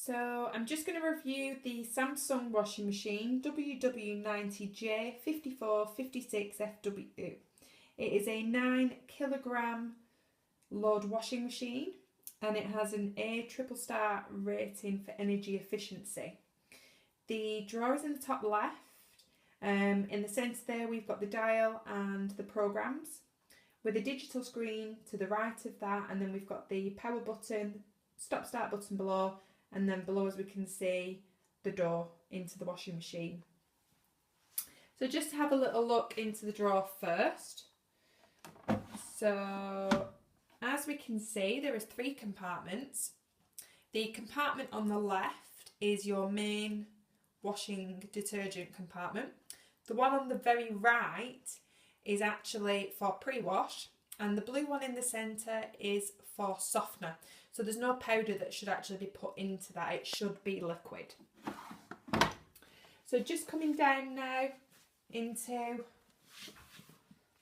So I'm just going to review the Samsung washing machine ww90j5456fw. It is a 9 kilogram load washing machine and it has an A triple star rating for energy efficiency. The drawer is in the top left. In the centre there we've got the dial and the programs with a digital screen to the right of that, and then we've got the power button, stop start button below, and then below, as we can see, the door into the washing machine. So just to have a little look into the drawer first. So as we can see, there is 3 compartments. The compartment on the left is your main washing detergent compartment. The one on the very right is actually for pre-wash, and the blue one in the centre is for softener. So there's no powder that should actually be put into that, it should be liquid. So just coming down now into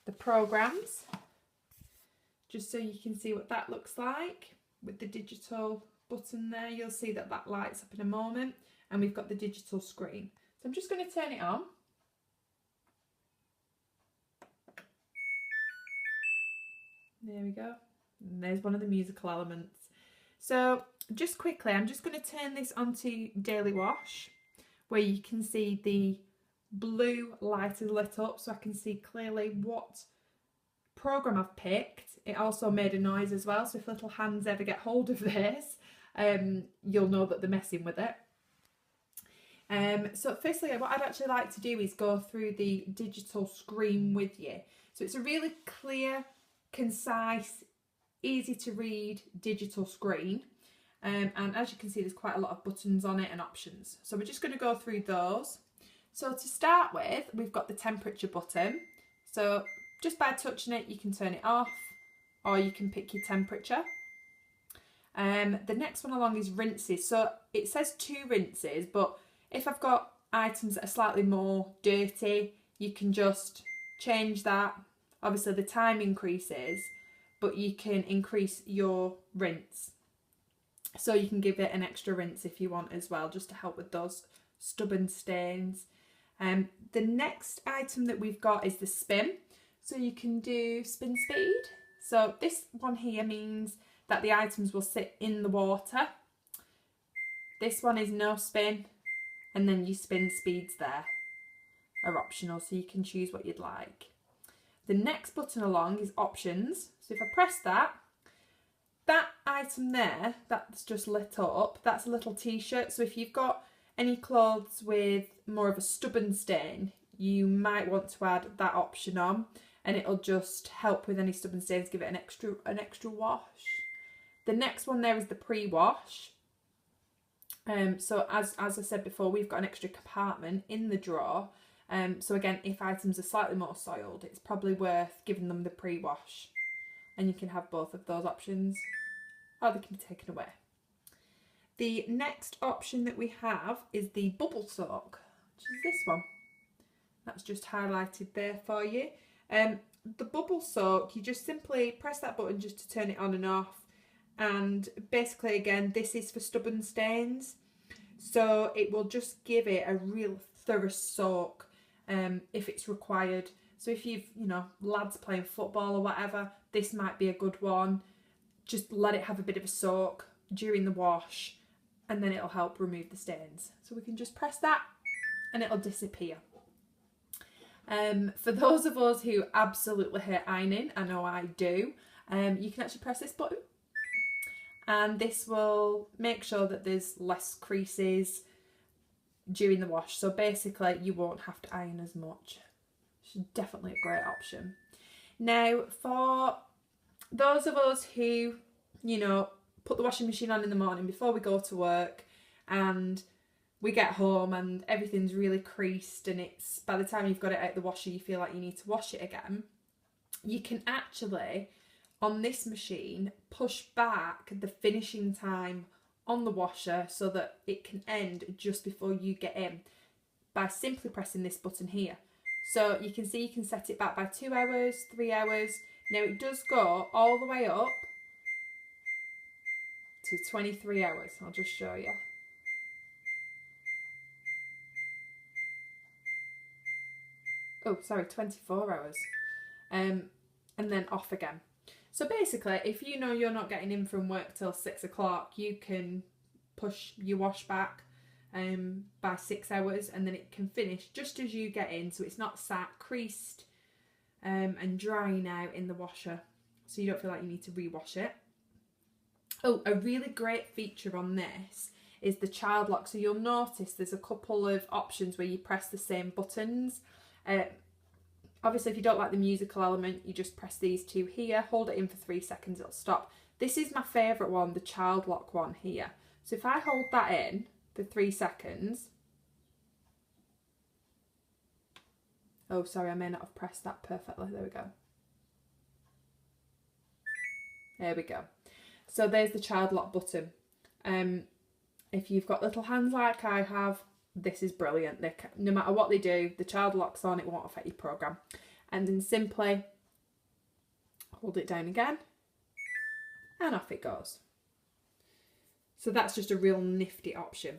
the programs, just so you can see what that looks like with the digital button there. You'll see that that lights up in a moment, and we've got the digital screen. So I'm just going to turn it on. There we go. And there's one of the musical elements. So just quickly, I'm just going to turn this onto daily wash, where you can see the blue light is lit up, so I can see clearly what program I've picked. It also made a noise as well, so if little hands ever get hold of this, you'll know that they're messing with it. So firstly, what I'd actually like to do is go through the digital screen with you. So it's a really clear, concise, easy to read digital screen, and as you can see, there's quite a lot of buttons on it and options. So we're just going to go through those. So to start with, we've got the temperature button. So just by touching it, you can turn it off, or you can pick your temperature. The next one along is rinses. So it says 2 rinses, but if I've got items that are slightly more dirty, you can just change that. Obviously the time increases, but you can increase your rinse. So you can give it an extra rinse if you want as well, just to help with those stubborn stains. The next item that we've got is the spin. So you can do spin speed. So this one here means that the items will sit in the water. This one is no spin, and then your spin speeds there are optional, so you can choose what you'd like. The next button along is options. So if I press that, that item there that's just lit up, that's a little t-shirt. So if you've got any clothes with more of a stubborn stain, you might want to add that option on, and it'll just help with any stubborn stains, give it an extra wash. The next one there is the pre-wash. So as I said before, we've got an extra compartment in the drawer. So again, if items are slightly more soiled, it's probably worth giving them the pre-wash, and you can have both of those options, or they can be taken away. The next option that we have is the bubble soak, which is this one. That's just highlighted there for you. The bubble soak, you just simply press that button just to turn it on and off, and basically again, this is for stubborn stains, so it will just give it a real thorough soak if it's required. So if you've, lads playing football or whatever, this might be a good one. Just let it have a bit of a soak during the wash, and then it'll help remove the stains. So we can just press that and it'll disappear. For those of us who absolutely hate ironing, I know I do, you can actually press this button, and this will make sure that there's less creases during the wash. So basically you won't have to iron as much. It's definitely a great option. Now for those of us who, put the washing machine on in the morning before we go to work, and we get home and everything's really creased, and it's, by the time you've got it out the washer, you feel like you need to wash it again, you can actually, on this machine, push back the finishing time on the washer so that it can end just before you get in by simply pressing this button here. So you can see you can set it back by 2 hours, 3 hours. Now it does go all the way up to 23 hours. I'll just show you. oh sorry, 24 hours, and then off again. So basically, if you know you're not getting in from work till 6 o'clock, you can push your wash back by 6 hours, and then it can finish just as you get in, so it's not sat creased and drying out in the washer, so you don't feel like you need to rewash it. Oh, a really great feature on this is the child lock. So you'll notice there's a couple of options where you press the same buttons. Obviously, if you don't like the musical element, you just press these two here, hold it in for 3 seconds, it'll stop. This is my favourite one, the child lock one here. So if I hold that in for 3 seconds, oh sorry, I may not have pressed that perfectly, there we go. There we go. So there's the child lock button. If you've got little hands like I have, this is brilliant. No matter what they do, the child lock's on, it won't affect your program. And then simply hold it down again and off it goes. So that's just a real nifty option.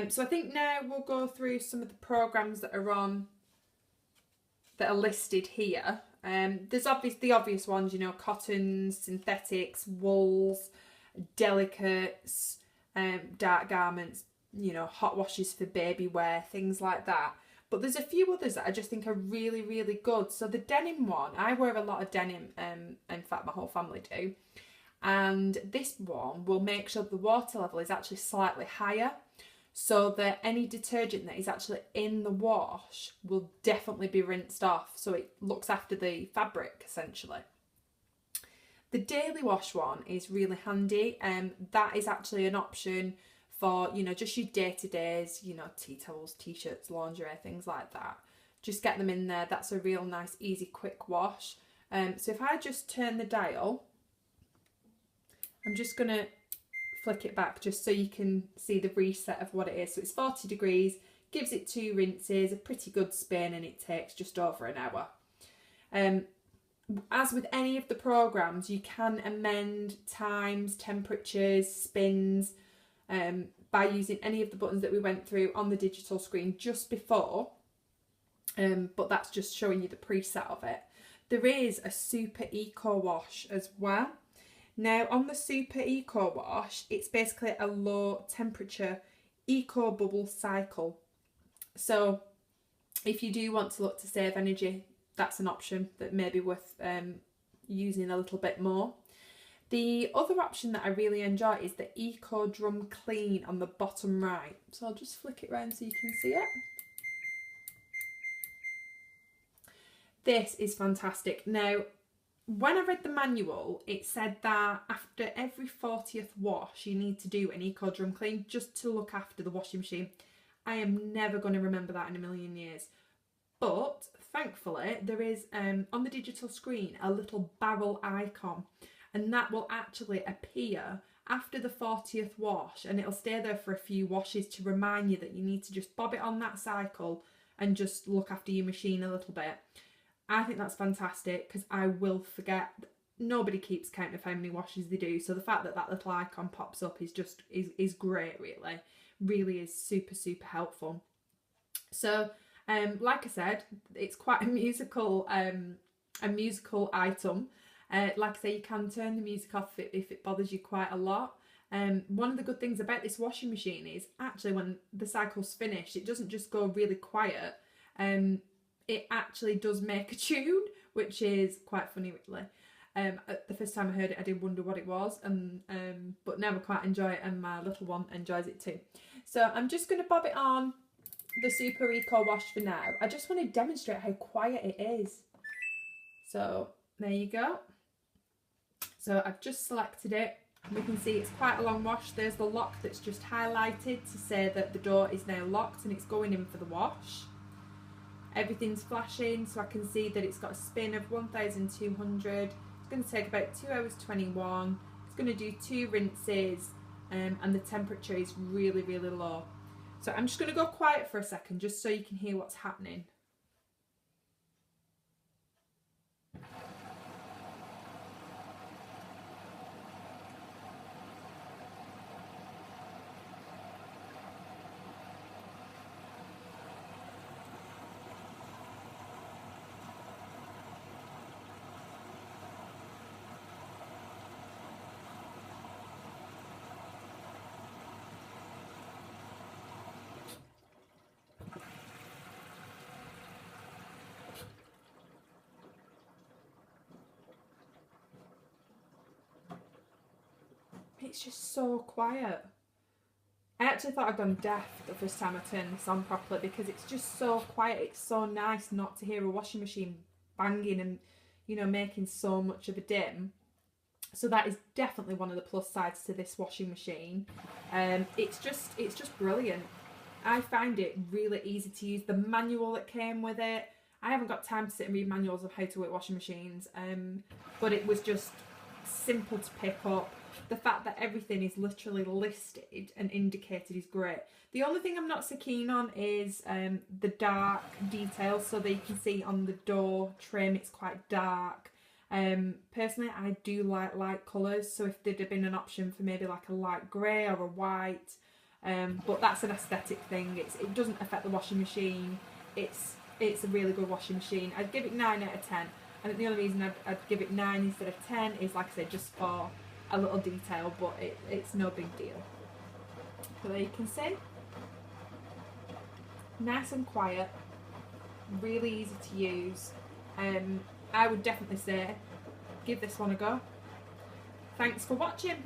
So I think now we'll go through some of the programs that are listed here. There's the obvious ones, you know, cottons, synthetics, wools, delicates, dark garments, you know, hot washes for baby wear, things like that. But there's a few others that I just think are really, really good. So the denim one, I wear a lot of denim, in fact my whole family do. And this one will make sure the water level is actually slightly higher, so that any detergent that is actually in the wash will definitely be rinsed off, so it looks after the fabric essentially. The daily wash one is really handy, and that is actually an option for, you know, just your day-to-days, you know, tea towels, t-shirts, lingerie, things like that. Just get them in there. That's a real nice, easy, quick wash. So if I just turn the dial, I'm just going to flick it back just so you can see the reset of what it is. So it's 40 degrees, gives it 2 rinses, a pretty good spin, and it takes just over an hour. As with any of the programs, you can amend times, temperatures, spins by using any of the buttons that we went through on the digital screen just before, but that's just showing you the preset of it. There is a super eco wash as well. Now on the super eco wash, it's basically a low temperature eco bubble cycle. So if you do want to look to save energy, that's an option that may be worth using a little bit more. The other option that I really enjoy is the Eco Drum Clean on the bottom right. So I'll just flick it around so you can see it. This is fantastic. Now, when I read the manual, it said that after every 40th wash, you need to do an Eco Drum Clean just to look after the washing machine. I am never going to remember that in a million years. But thankfully, there is on the digital screen a little barrel icon, and that will actually appear after the 40th wash, and it'll stay there for a few washes to remind you that you need to just bob it on that cycle and just look after your machine a little bit. I think that's fantastic because I will forget. Nobody keeps count of how many washes they do, so the fact that that little icon pops up is just is great. Really is super helpful. So like I said, it's quite a musical item. Like I say, you can turn the music off if it bothers you quite a lot. One of the good things about this washing machine is actually when the cycle's finished, it doesn't just go really quiet. It actually does make a tune, which is quite funny really. The first time I heard it, I did wonder what it was, but now I quite enjoy it, and my little one enjoys it too. So I'm just going to bob it on the Super Eco Wash for now. I just want to demonstrate how quiet it is. So there you go. So I've just selected it. We can see it's quite a long wash. There's the lock that's just highlighted to say that the door is now locked and it's going in for the wash. Everything's flashing, so I can see that it's got a spin of 1,200. It's going to take about 2 hours 21. It's going to do 2 rinses, and the temperature is really low. So I'm just going to go quiet for a second just so you can hear what's happening. it's just so quiet. I actually thought I'd gone deaf the first time I turned this on properly because it's just so quiet. It's so nice not to hear a washing machine banging and, you know, making so much of a din. So that is definitely one of the plus sides to this washing machine. It's just brilliant. I find it really easy to use. The manual that came with it, I haven't got time to sit and read manuals of how to work washing machines, but it was just simple to pick up. The fact that everything is literally listed and indicated is great. The only thing I'm not so keen on is the dark details, so that you can see on the door trim it's quite dark. Personally, I do like light colours, so if there'd have been an option for maybe like a light grey or a white, but that's an aesthetic thing. It doesn't affect the washing machine. It's a really good washing machine. I'd give it 9 out of 10. And the only reason I'd give it 9 instead of 10 is, like I said, just for a little detail, but it's no big deal. So there you can see. Nice and quiet, really easy to use. I would definitely say give this one a go. Thanks for watching.